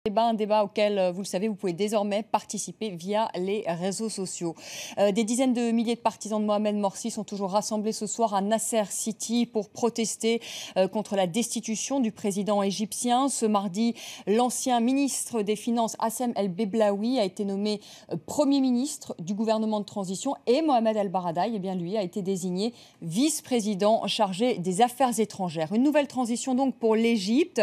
Un débat auquel, vous le savez, vous pouvez désormais participer via les réseaux sociaux. Des dizaines de milliers de partisans de Mohamed Morsi sont toujours rassemblés ce soir à Nasser City pour protester contre la destitution du président égyptien. Ce mardi, l'ancien ministre des Finances, Hassem El-Beblaoui, a été nommé Premier ministre du gouvernement de transition et Mohamed El-Baradei, lui, a été désigné vice-président chargé des affaires étrangères. Une nouvelle transition donc pour l'Égypte.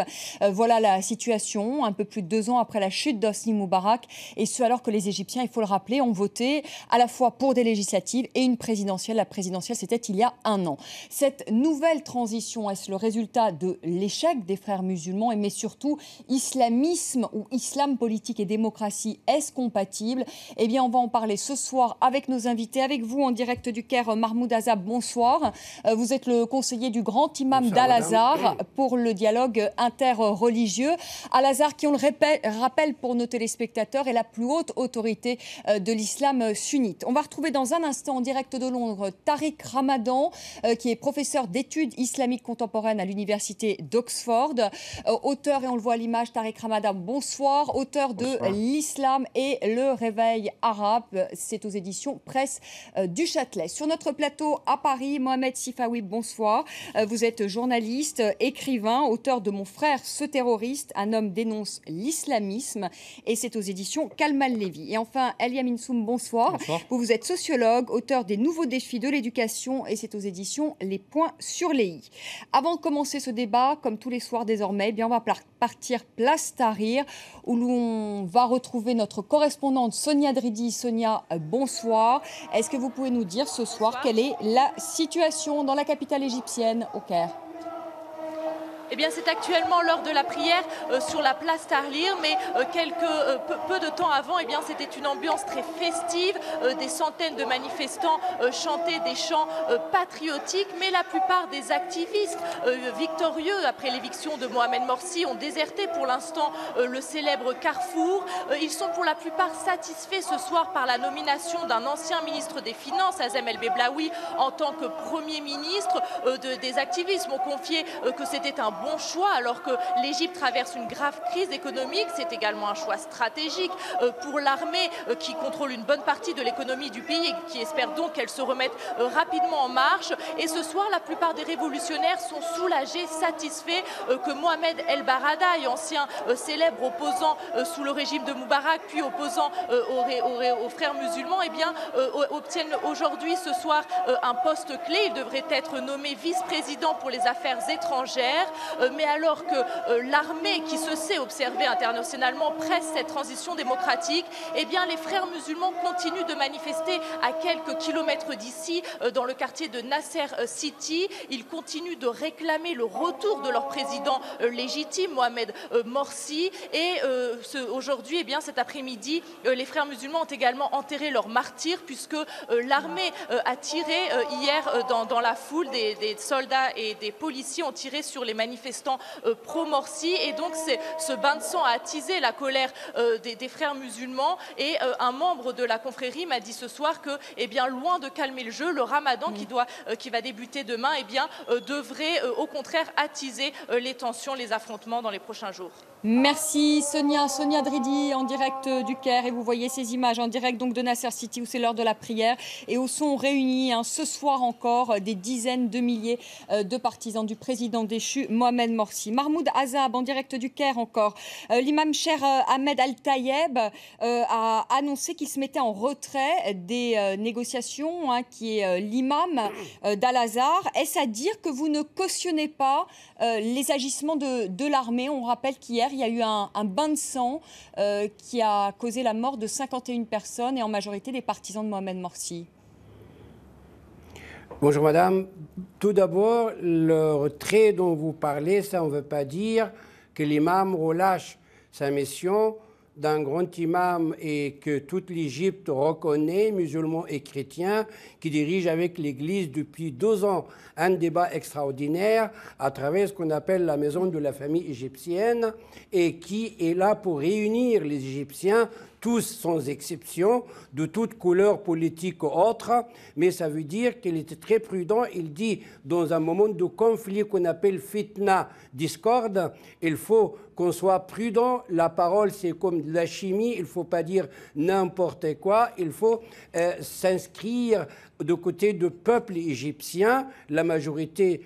Voilà la situation, un peu plus de 2 ans après la chute d'Hosni Moubarak, et ce alors que les Égyptiens, il faut le rappeler, ont voté à la fois pour des législatives et une présidentielle. La présidentielle, c'était il y a 1 an. Cette nouvelle transition, est-ce le résultat de l'échec des frères musulmans, mais surtout islamisme ou islam politique et démocratie, est-ce compatible? Eh bien, on va en parler ce soir avec nos invités, avec vous en direct du Caire, Mahmoud Azab, bonsoir. Vous êtes le conseiller du grand imam d'Al-Azhar pour le dialogue interreligieux. Al-Azhar, qui, on le rappelle pour nos téléspectateurs, est la plus haute autorité de l'islam sunnite. On va retrouver dans un instant en direct de Londres Tariq Ramadan, qui est professeur d'études islamiques contemporaines à l'université d'Oxford. Auteur, et on le voit à l'image, Tariq Ramadan, bonsoir. Auteur de L'Islam et le réveil arabe. C'est aux éditions Presse du Châtelet. Sur notre plateau à Paris, Mohamed Sifawi, bonsoir. Vous êtes journaliste, écrivain, auteur de Mon frère, ce terroriste, un homme dénonce l'islamisme, et c'est aux éditions Kalman Levy. Et enfin, Elia Minsoum, bonsoir. Bonsoir. Vous êtes sociologue, auteur des Nouveaux défis de l'éducation, et c'est aux éditions Les Points sur les i. Avant de commencer ce débat, comme tous les soirs désormais, on va partir place Tahrir, où l'on va retrouver notre correspondante Sonia Dridi. Sonia, bonsoir. Est-ce que vous pouvez nous dire ce soir quelle est la situation dans la capitale égyptienne, au Caire? Eh bien, c'est actuellement l'heure de la prière sur la place Tahrir, mais peu de temps avant, c'était une ambiance très festive. Des centaines de manifestants chantaient des chants patriotiques, mais la plupart des activistes victorieux après l'éviction de Mohamed Morsi ont déserté pour l'instant le célèbre Carrefour. Ils sont pour la plupart satisfaits ce soir par la nomination d'un ancien ministre des Finances, Hassem El-Beblaoui, en tant que Premier ministre. Des activistes m'ont confié que c'était un bon choix alors que l'Égypte traverse une grave crise économique. C'est également un choix stratégique pour l'armée qui contrôle une bonne partie de l'économie du pays et qui espère donc qu'elle se remette rapidement en marche. Et ce soir, la plupart des révolutionnaires sont soulagés, satisfaits que Mohamed El-Baradei, ancien célèbre opposant sous le régime de Moubarak, puis opposant aux frères musulmans, obtiennent aujourd'hui, ce soir, un poste clé. Il devrait être nommé vice-président pour les affaires étrangères. Mais alors que l'armée, qui se sait observer internationalement, presse cette transition démocratique, les frères musulmans continuent de manifester à quelques kilomètres d'ici, dans le quartier de Nasser City. Ils continuent de réclamer le retour de leur président légitime, Mohamed Morsi. Et aujourd'hui, cet après-midi, les frères musulmans ont également enterré leurs martyrs, puisque l'armée a tiré hier dans la foule. Des soldats et des policiers ont tiré sur les manifestants pro-Morsi, et donc ce bain de sang a attisé la colère des frères musulmans. Et un membre de la confrérie m'a dit ce soir que, loin de calmer le jeu, le ramadan qui va débuter demain, devrait au contraire attiser les tensions, les affrontements dans les prochains jours. Merci Sonia. Sonia Dridi en direct du Caire, et vous voyez ces images en direct donc de Nasser City où c'est l'heure de la prière et où sont réunis ce soir encore des dizaines de milliers de partisans du président déchu Mohamed Morsi. Mahmoud Azab en direct du Caire encore. L'imam Cher Ahmed Al-Tayeb a annoncé qu'il se mettait en retrait des négociations, qui est l'imam d'Al-Azhar. Est-ce à dire que vous ne cautionnez pas les agissements de l'armée? On rappelle qu'hier, il y a eu un bain de sang qui a causé la mort de 51 personnes, et en majorité des partisans de Mohamed Morsi. Bonjour madame. Tout d'abord, le retrait dont vous parlez, ça ne veut pas dire que l'imam relâche sa mission d'un grand imam et que toute l'Égypte reconnaît, musulmans et chrétiens, qui dirige avec l'Église depuis 2 ans un débat extraordinaire à travers ce qu'on appelle la maison de la famille égyptienne, et qui est là pour réunir les Égyptiens tous sans exception, de toute couleur politique ou autre, mais ça veut dire qu'il était très prudent. Il dit, dans un moment de conflit qu'on appelle fitna, discorde, il faut qu'on soit prudent. La parole, c'est comme de la chimie, il ne faut pas dire n'importe quoi, il faut s'inscrire du côté du peuple égyptien, la majorité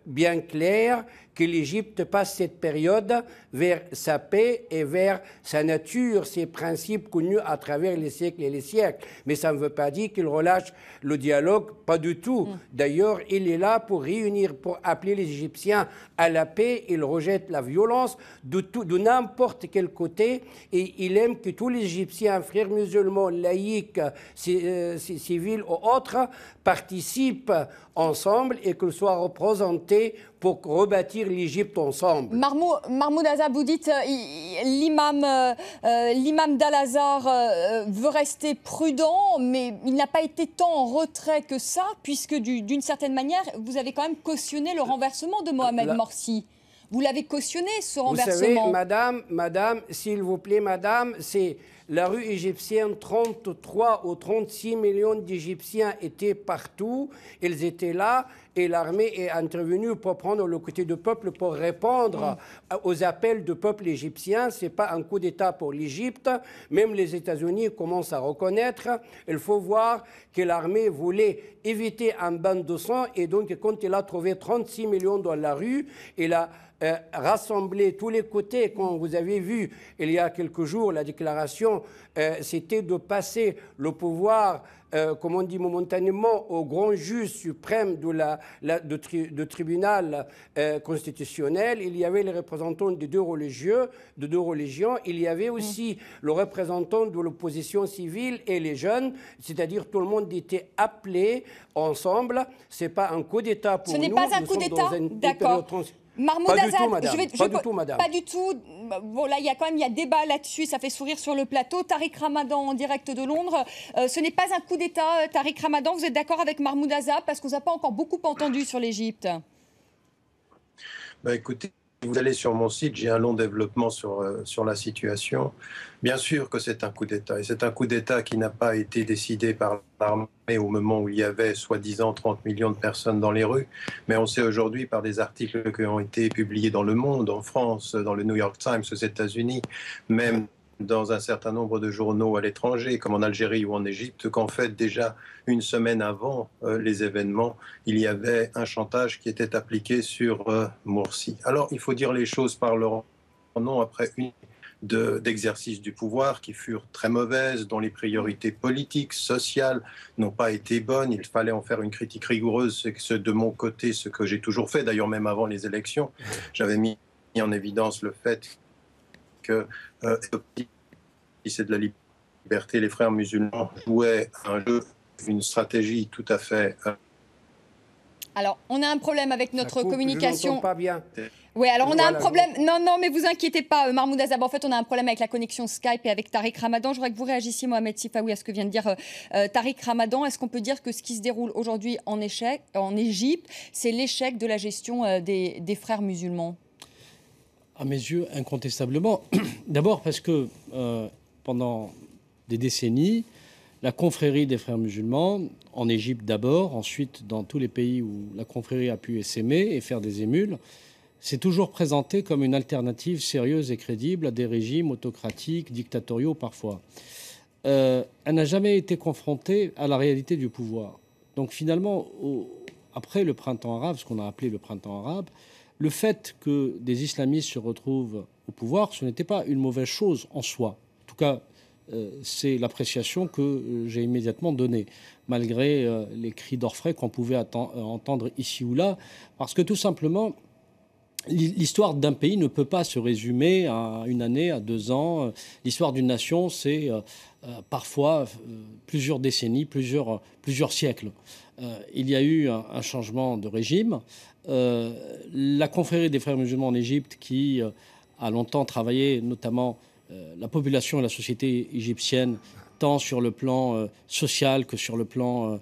bien claire, que l'Égypte passe cette période vers sa paix et vers sa nature, ses principes connus à travers les siècles et les siècles. Mais ça ne veut pas dire qu'il relâche le dialogue, pas du tout. D'ailleurs, il est là pour réunir, pour appeler les Égyptiens à la paix. Il rejette la violence de n'importe quel côté et il aime que tous les Égyptiens, frères musulmans, laïcs, civils ou autres, participent ensemble et qu'ils soient représentés pour rebâtir l'Égypte ensemble. Mahmoud Azab, vous dites l'imam d'Al-Azhar veut rester prudent, mais il n'a pas été tant en retrait que ça, puisque d'une certaine manière, vous avez quand même cautionné le renversement de Mohamed Morsi. Vous l'avez cautionné, ce renversement. Vous savez, madame, s'il vous plaît, madame, c'est la rue égyptienne, 33 ou 36 millions d'Égyptiens étaient partout, ils étaient là, et l'armée est intervenue pour prendre le côté du peuple, pour répondre aux appels du peuple égyptien. Ce n'est pas un coup d'État pour l'Égypte, même les États-Unis commencent à reconnaître. Il faut voir que l'armée voulait éviter un bain de sang, et donc quand il a trouvé 36 millions dans la rue, il a rassembler tous les côtés. Quand vous avez vu il y a quelques jours la déclaration, c'était de passer le pouvoir, comme on dit momentanément, au grand juge suprême de tribunal constitutionnel. Il y avait les représentants de deux religions. Il y avait aussi le représentant de l'opposition civile et les jeunes, c'est-à-dire tout le monde était appelé ensemble. Ce n'est pas un coup d'État pour nous. Ce n'est pas un coup d'État, d'accord. Mahmoud Azab, pas du tout, madame. Pas du tout. Bon, là, il y a débat là-dessus, ça fait sourire sur le plateau. Tariq Ramadan, en direct de Londres. Ce n'est pas un coup d'État, Tariq Ramadan. Vous êtes d'accord avec Mahmoud Azab, parce qu'on n'a pas encore beaucoup entendu sur l'Égypte. Écoutez, vous allez sur mon site, j'ai un long développement sur la situation. Bien sûr que c'est un coup d'État, et c'est un coup d'État qui n'a pas été décidé par l'armée au moment où il y avait soi-disant 30 millions de personnes dans les rues, mais on sait aujourd'hui par des articles qui ont été publiés dans Le Monde, en France, dans le New York Times aux États-Unis, même dans un certain nombre de journaux à l'étranger, comme en Algérie ou en Égypte, qu'en fait, déjà une semaine avant les événements, il y avait un chantage qui était appliqué sur Morsi. Alors, il faut dire les choses par leur nom après une d'exercice du pouvoir qui furent très mauvaises, dont les priorités politiques, sociales n'ont pas été bonnes. Il fallait en faire une critique rigoureuse. C'est de mon côté ce que j'ai toujours fait, d'ailleurs même avant les élections. J'avais mis en évidence le fait que c'est de la liberté, les frères musulmans jouaient un jeu, une stratégie tout à fait... Alors, on a un problème avec notre communication. Je n'entends pas bien. Oui, alors on a un problème. Non, mais vous inquiétez pas, Mahmoud Azab. En fait, on a un problème avec la connexion Skype et avec Tariq Ramadan. Je voudrais que vous réagissiez, Mohamed Sifawi, à ce que vient de dire Tariq Ramadan. Est-ce qu'on peut dire que ce qui se déroule aujourd'hui en Égypte, c'est l'échec de la gestion des frères musulmans? À mes yeux, incontestablement. D'abord parce que pendant des décennies, la confrérie des frères musulmans, en Égypte d'abord, ensuite dans tous les pays où la confrérie a pu essaimer et faire des émules, s'est toujours présentée comme une alternative sérieuse et crédible à des régimes autocratiques, dictatoriaux parfois. Elle n'a jamais été confrontée à la réalité du pouvoir. Donc finalement, après le printemps arabe, ce qu'on a appelé le printemps arabe, le fait que des islamistes se retrouvent au pouvoir, ce n'était pas une mauvaise chose en soi. En tout cas, c'est l'appréciation que j'ai immédiatement donnée, malgré les cris d'orfraie qu'on pouvait entendre ici ou là, parce que tout simplement, l'histoire d'un pays ne peut pas se résumer à une année, à 2 ans. L'histoire d'une nation, c'est parfois plusieurs décennies, plusieurs siècles. Il y a eu un changement de régime. La confrérie des frères musulmans en Égypte, qui a longtemps travaillé, notamment la population et la société égyptienne, tant sur le plan social que sur le plan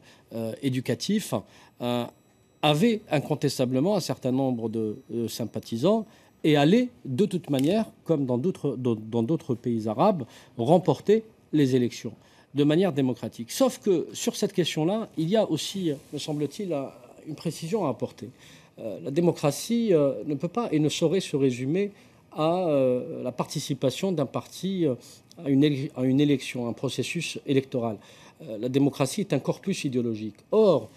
éducatif, avait incontestablement un certain nombre de sympathisants et allait de toute manière, comme dans d'autres pays arabes, remporter les élections de manière démocratique. Sauf que sur cette question-là, il y a aussi, me semble-t-il, une précision à apporter. La démocratie ne peut pas et ne saurait se résumer à la participation d'un parti à une élection, un processus électoral. La démocratie est un corpus idéologique. Or,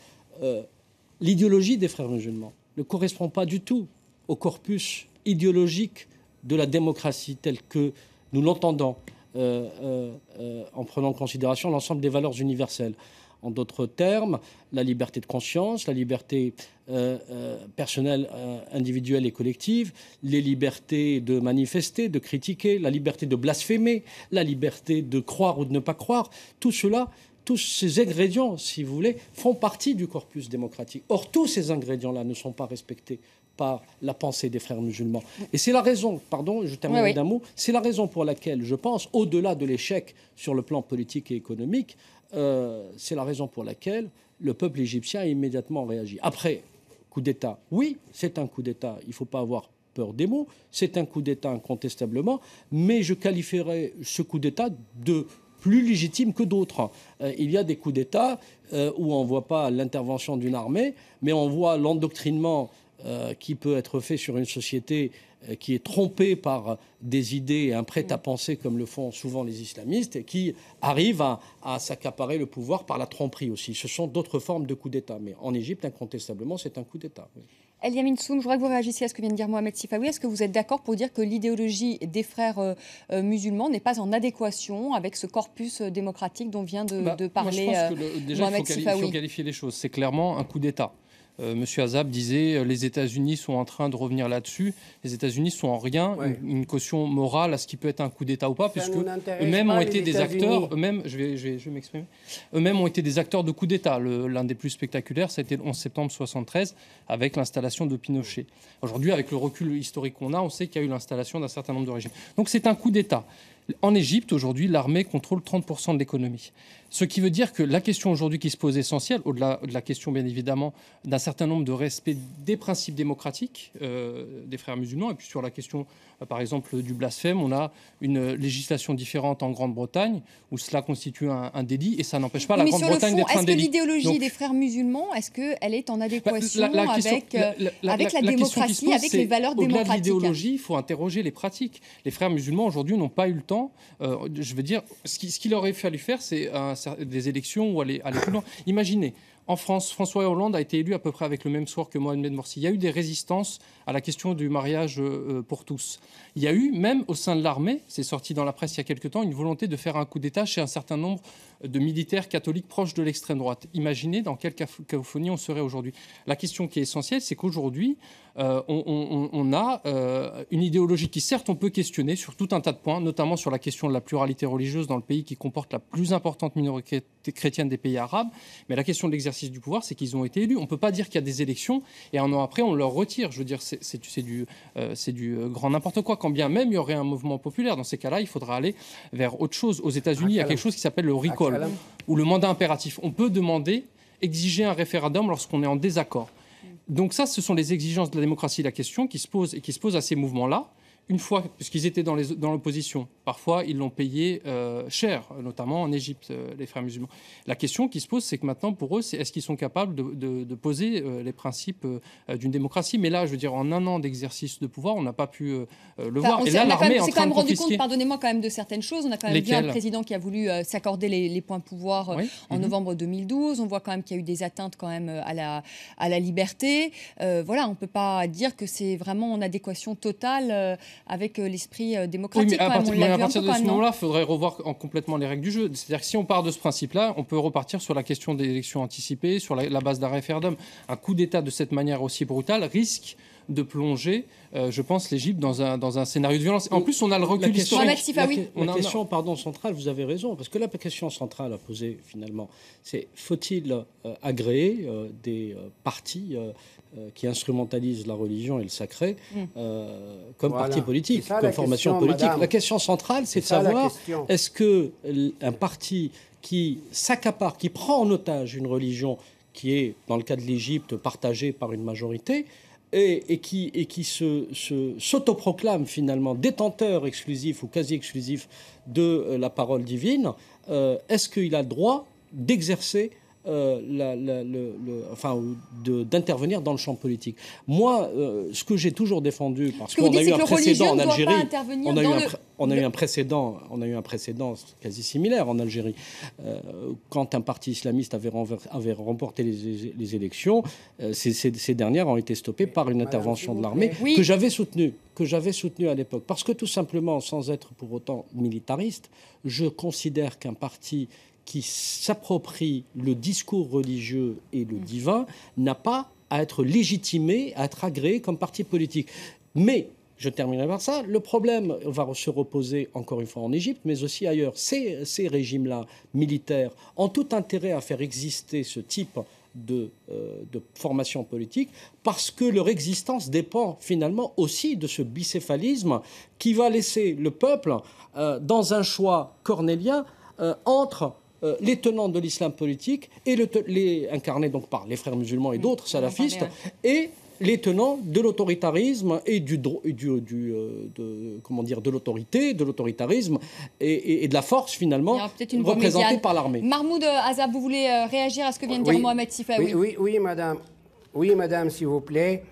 l'idéologie des frères musulmans ne correspond pas du tout au corpus idéologique de la démocratie telle que nous l'entendons en prenant en considération l'ensemble des valeurs universelles. En d'autres termes, la liberté de conscience, la liberté personnelle, individuelle et collective, les libertés de manifester, de critiquer, la liberté de blasphémer, la liberté de croire ou de ne pas croire, tout cela, tous ces ingrédients, si vous voulez, font partie du corpus démocratique. Or, tous ces ingrédients-là ne sont pas respectés par la pensée des frères musulmans. Et c'est la raison, pardon, je termine d'un mot, c'est la raison pour laquelle je pense, au-delà de l'échec sur le plan politique et économique, c'est la raison pour laquelle le peuple égyptien a immédiatement réagi. Après, coup d'État, oui, c'est un coup d'État, il ne faut pas avoir peur des mots, c'est un coup d'État incontestablement, mais je qualifierais ce coup d'État de plus légitime que d'autres. Il y a des coups d'État où on ne voit pas l'intervention d'une armée, mais on voit l'endoctrinement qui peut être fait sur une société qui est trompée par des idées et un prêt-à-penser comme le font souvent les islamistes et qui arrivent à s'accaparer le pouvoir par la tromperie aussi. Ce sont d'autres formes de coups d'État. Mais en Égypte, incontestablement, c'est un coup d'État. Oui. El Yamin Soum, je voudrais que vous réagissiez à ce que vient de dire Mohamed Sifawi. Est-ce que vous êtes d'accord pour dire que l'idéologie des frères musulmans n'est pas en adéquation avec ce corpus démocratique dont vient de parler Mohamed Sifawi ? Il faut qualifier les choses. C'est clairement un coup d'État. Monsieur Azab disait les États-Unis sont en train de revenir là-dessus. Les États-Unis sont en rien une caution morale à ce qui peut être un coup d'État ou pas, puisque eux-mêmes ont été des acteurs. Eux-mêmes, je vais m'exprimer. Eux-mêmes ont été des acteurs de coup d'État. L'un des plus spectaculaires, c'était le 11 septembre 1973 avec l'installation de Pinochet. Aujourd'hui, avec le recul historique qu'on a, on sait qu'il y a eu l'installation d'un certain nombre de régimes. Donc c'est un coup d'État. En Égypte, aujourd'hui, l'armée contrôle 30% de l'économie. Ce qui veut dire que la question aujourd'hui qui se pose essentielle, au-delà de la question bien évidemment d'un certain nombre de respect des principes démocratiques des frères musulmans, et puis sur la question par exemple du blasphème, on a une législation différente en Grande-Bretagne où cela constitue un délit et ça n'empêche pas la Grande-Bretagne d'être un délit. Est-ce que l'idéologie des frères musulmans, est-ce qu'elle est en adéquation avec la démocratie, avec les valeurs démocratiques ? Au-delà de l'idéologie, il faut interroger les pratiques. Les frères musulmans aujourd'hui n'ont pas eu le temps, je veux dire, ce qu'il aurait fallu faire, c'est des élections ou aller plus loin. Imaginez, en France, François Hollande a été élu à peu près avec le même score que Mohamed Morsi. Il y a eu des résistances à la question du mariage pour tous. Il y a eu, même au sein de l'armée, c'est sorti dans la presse il y a quelque temps, une volonté de faire un coup d'État chez un certain nombre de militaires catholiques proches de l'extrême droite. Imaginez dans quelle cacophonie on serait aujourd'hui. La question qui est essentielle, c'est qu'aujourd'hui, on a une idéologie qui, certes, on peut questionner sur tout un tas de points, notamment sur la question de la pluralité religieuse dans le pays qui comporte la plus importante minorité chrétienne des pays arabes. Mais la question de l'exercice du pouvoir, c'est qu'ils ont été élus. On ne peut pas dire qu'il y a des élections et un an après, on leur retire. Je veux dire, c'est du grand n'importe quoi. Quand bien même il y aurait un mouvement populaire, dans ces cas-là, il faudra aller vers autre chose. Aux États-Unis, il y a quelque chose qui s'appelle le recall, ou le mandat impératif. On peut exiger un référendum lorsqu'on est en désaccord. Donc ça, ce sont les exigences de la démocratie, la question qui se pose et qui se pose à ces mouvements-là. Une fois, puisqu'ils étaient dans l'opposition, parfois ils l'ont payé cher, notamment en Égypte, les frères musulmans. La question qui se pose, c'est que maintenant, pour eux, c'est est-ce qu'ils sont capables de poser les principes d'une démocratie ? Mais là, je veux dire, en un an d'exercice de pouvoir, on n'a pas pu le voir. Et là, l'armée est en train de confisquer. On s'est quand même rendu compte, pardonnez-moi, quand même de certaines choses. On a quand même vu un président qui a voulu s'accorder les points pouvoir en novembre 2012. On voit quand même qu'il y a eu des atteintes quand même à la liberté. Voilà, on ne peut pas dire que c'est vraiment en adéquation totale avec l'esprit démocratique. Oui, mais à partir de ce moment-là, il faudrait revoir complètement les règles du jeu. C'est-à-dire que si on part de ce principe-là, on peut repartir sur la question des élections anticipées, sur la base d'un référendum. Un coup d'État de cette manière aussi brutale risque de plonger, je pense, l'Égypte dans un scénario de violence. En plus, on a le recul historique. La question centrale, vous avez raison, parce que la question centrale à poser, finalement, c'est faut-il agréer des partis qui instrumentalisent la religion et le sacré comme parti politique, comme formation politique. Madame. La question centrale, c'est de savoir est-ce qu'un parti qui s'accapare, qui prend en otage une religion qui est, dans le cas de l'Égypte, partagée par une majorité, et qui s'autoproclame finalement détenteur exclusif ou quasi exclusif de la parole divine, est-ce qu'il a le droit d'exercer d'intervenir dans le champ politique? Moi, ce que j'ai toujours défendu, parce qu'on a eu un précédent en Algérie, on a eu un précédent quasi similaire en Algérie, quand un parti islamiste avait remporté les élections, ces dernières ont été stoppées par une intervention de l'armée que j'avais soutenue à l'époque, parce que tout simplement, sans être pour autant militariste, je considère qu'un parti qui s'approprie le discours religieux et le divin n'a pas à être légitimé, à être agréé comme parti politique. Mais, je terminerai par ça, le problème va se reposer encore une fois en Égypte, mais aussi ailleurs. Ces régimes-là, militaires, ont tout intérêt à faire exister ce type de formation politique, parce que leur existence dépend finalement aussi de ce bicéphalisme qui va laisser le peuple dans un choix cornélien entre les tenants de l'islam politique, et incarnés donc par les frères musulmans et d'autres salafistes, et les tenants de l'autoritarisme et de l'autorité, de l'autoritarisme et de la force finalement représentée par l'armée. Mahmoud Azab, vous voulez réagir à ce que vient de dire Mohamed Sifaoui? Oui, madame. Oui, madame, s'il vous plaît.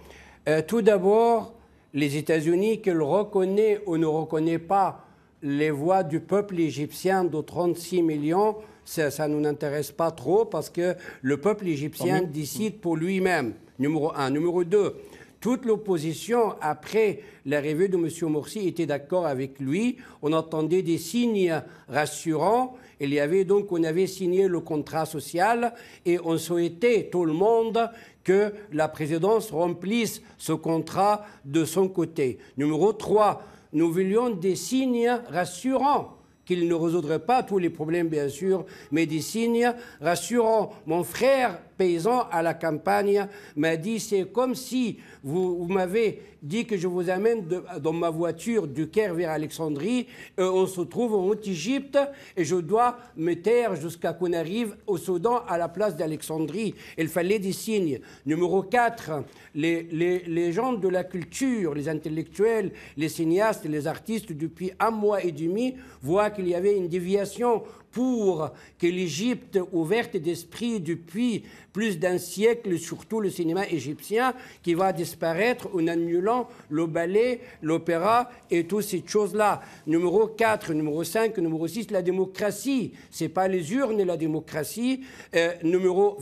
Tout d'abord, les États-Unis, qu'elle reconnaît ou ne reconnaît pas les voix du peuple égyptien de 36 millions, ça ne nous intéresse pas trop, parce que le peuple égyptien décide pour lui-même, numéro 1. Numéro 2, toute l'opposition, après l'arrivée de M. Morsi, était d'accord avec lui. On entendait des signes rassurants. On avait signé le contrat social et on souhaitait, tout le monde, que la présidence remplisse ce contrat de son côté. Numéro 3, nous voulions des signes rassurants, qu'il ne résoudrait pas tous les problèmes, bien sûr, mais des signes rassurants. Mon frère paysan à la campagne m'a dit, c'est comme si vous m'avez dit que je vous amène dans ma voiture du Caire vers Alexandrie, on se trouve en Haute-Égypte et je dois me taire jusqu'à qu'on arrive au Soudan à la place d'Alexandrie. Il fallait des signes. Numéro 4, les gens de la culture, les intellectuels, les cinéastes, les artistes, depuis 1 mois et demi, voient qu'il y avait une déviation pour que l'Égypte, ouverte d'esprit depuis plus d'1 siècle, surtout le cinéma égyptien, qui va disparaître en annulant le ballet, l'opéra et toutes ces choses-là. Numéro 4, numéro 5, numéro 6, la démocratie. Ce n'est pas les urnes, la démocratie.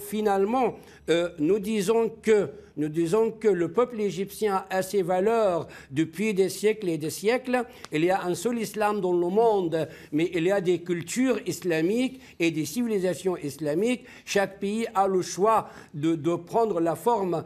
Finalement, nous disons que le peuple égyptien a ses valeurs depuis des siècles et des siècles. Il y a un seul islam dans le monde, mais il y a des cultures islamiques et des civilisations islamiques. Chaque pays a le choix de prendre la forme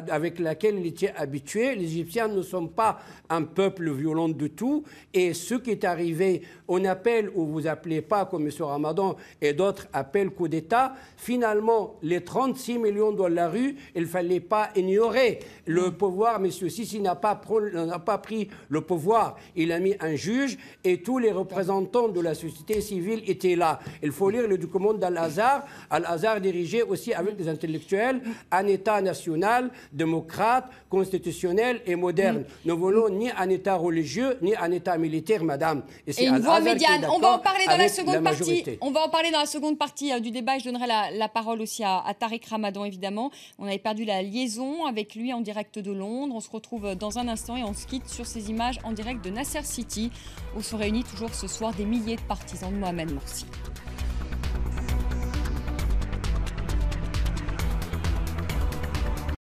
avec laquelle il était habitué. Les Égyptiens ne sont pas un peuple violent du tout. Et ce qui est arrivé, on appelle ou vous appelez pas, comme M. Ramadan et d'autres appellent coup d'État. Finalement, les 36 millions dans la rue, il ne fallait pas ignorer le pouvoir. M. Sisi n'a pas pris le pouvoir. Il a mis un juge et tous les représentants de la société civile étaient là. Il faut lire le document d'Al-Azhar. Al-Azhar dirigeait aussi avec des intellectuels un État national, démocrate, constitutionnel et moderne. Nous voulons ni un État religieux, ni un État militaire, madame. Et une voix médiane. On va en parler dans la seconde partie. On va en parler dans la seconde partie du débat. Je donnerai la parole aussi à Tariq Ramadan, évidemment. On avait perdu la liaison avec lui en direct de Londres. On se retrouve dans un instant et on se quitte sur ces images en direct de Nasser City, où se réunissent toujours ce soir des milliers de partisans de Mohamed Morsi.